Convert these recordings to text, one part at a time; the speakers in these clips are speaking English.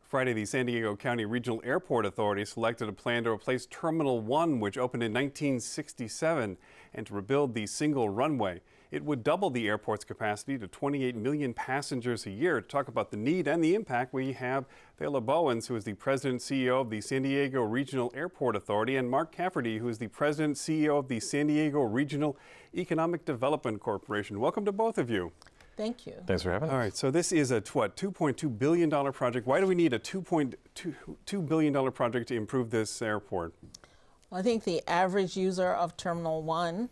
Friday, the San Diego County Regional Airport Authority selected a plan to replace Terminal 1, which opened in 1967, and to rebuild the single runway. It would double the airport's capacity to 28 million passengers a year. To talk about the need and the impact, we have Thella Bowens, who is the President and CEO of the San Diego Regional Airport Authority, and Mark Cafferty, who is the President and CEO of the San Diego Regional Economic Development Corporation. Welcome to both of you. Thank you. Thanks for having us. All right, so this is a $2.2 billion project. Why do we need a $2.2 billion project to improve this airport? Well, I think the average user of Terminal 1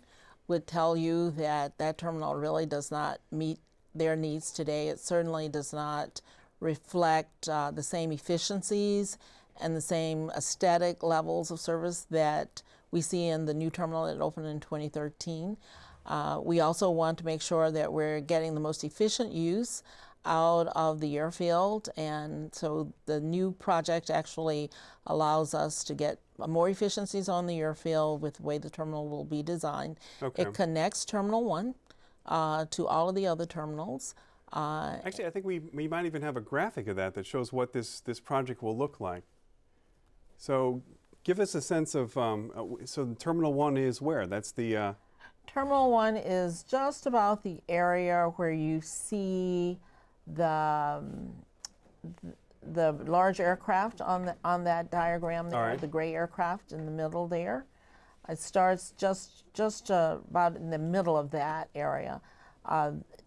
would tell you that that terminal really does not meet their needs today. It certainly does not reflect the same efficiencies and the same aesthetic levels of service that we see in the new terminal that opened in 2013. We also want to make sure that we're getting the most efficient use out of the airfield, and so the new project actually allows us to get more efficiencies on the airfield with the way the terminal will be designed. Okay. It connects Terminal 1 to all of the other terminals. Actually, I think we might even have a graphic of that shows what this project will look like. So give us a sense of, so Terminal 1 is where? That's the... Terminal 1 is just about the area where you see the large aircraft on that diagram there, right. The gray aircraft in the middle there. It starts just about in the middle of that area.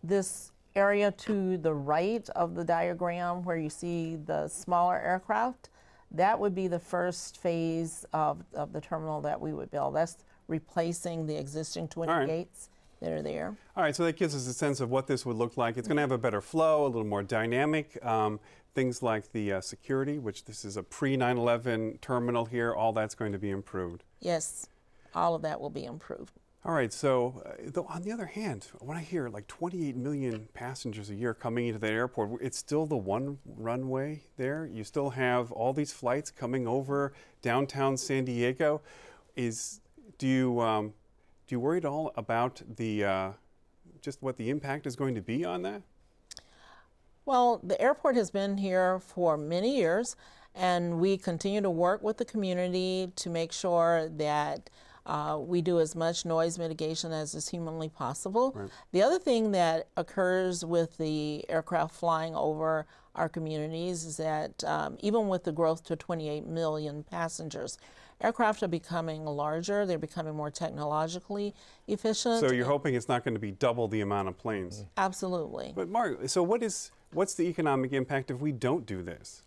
This area to the right of the diagram where you see the smaller aircraft, that would be the first phase of the terminal that we would build. That's replacing the existing 20 gates that are there. All right, so that gives us a sense of what this would look like. It's going to have a better flow, a little more dynamic. Things like the security, which this is a pre-9/11 terminal here, all that's going to be improved. Yes, all of that will be improved. All right, so though on the other hand, when I hear like 28 million passengers a year coming into that airport, it's still the one runway there. You still have all these flights coming over downtown San Diego. Do you worry at all about the just what the impact is going to be on that? Well, the airport has been here for many years, and we continue to work with the community to make sure that we do as much noise mitigation as is humanly possible. Right. The other thing that occurs with the aircraft flying over our communities is that even with the growth to 28 million passengers, aircraft are becoming larger, they're becoming more technologically efficient. So you're hoping it's not going to be double the amount of planes? Absolutely. But Mark, so what's the economic impact if we don't do this?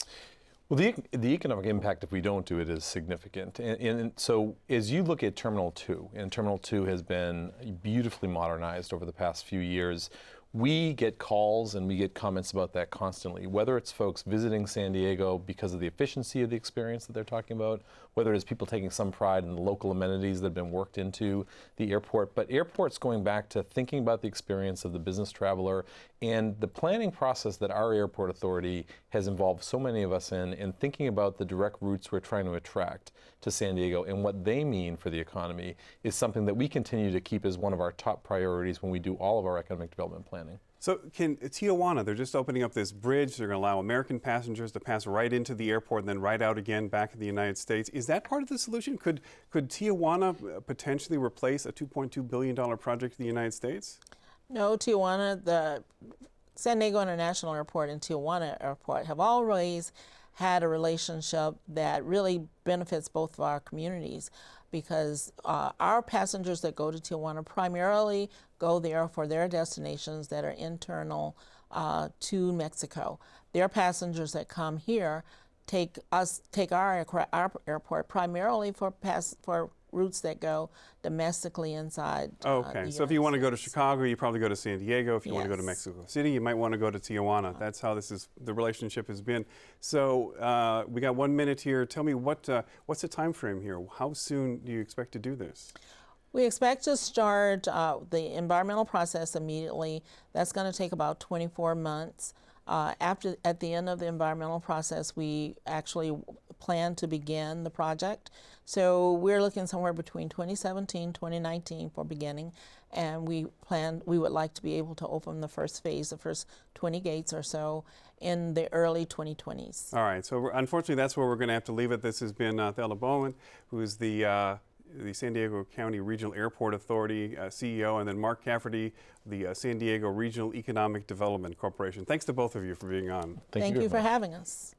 Well, the economic impact if we don't do it is significant. And so as you look at Terminal 2, and Terminal 2 has been beautifully modernized over the past few years, we get calls and we get comments about that constantly, whether it's folks visiting San Diego because of the efficiency of the experience that they're talking about, whether it's people taking some pride in the local amenities that have been worked into the airport. But airports going back to thinking about the experience of the business traveler and the planning process that our airport authority has involved so many of us in thinking about the direct routes we're trying to attract to San Diego and what they mean for the economy is something that we continue to keep as one of our top priorities when we do all of our economic development planning. So Tijuana, they're just opening up this bridge. They're going to allow American passengers to pass right into the airport and then right out again back in the United States. Is that part of the solution? Could Tijuana potentially replace a $2.2 billion project in the United States? No, Tijuana, the San Diego International Airport and Tijuana Airport have always had a relationship that really benefits both of our communities, because our passengers that go to Tijuana primarily go there for their destinations that are internal to Mexico. Their passengers that come here take our airport primarily for routes that go domestically inside. Okay, so if you want to go to Chicago, you probably go to San Diego. If you want to go to Mexico City, you might want to go to Tijuana. That's how the relationship has been. So we got 1 minute here. Tell me what's the time frame here? How soon do you expect to do this? We expect to start the environmental process immediately. That's going to take about 24 months. At the end of the environmental process, we actually plan to begin the project. So we're looking somewhere between 2017, 2019 for beginning, and we would like to be able to open the first phase, the first 20 gates or so, in the early 2020s. All right, so unfortunately that's where we're going to have to leave it. This has been Thella Bowens, who is the San Diego County Regional Airport Authority CEO, and then Mark Cafferty, the San Diego Regional Economic Development Corporation. Thanks to both of you for being on. Thank you for having us.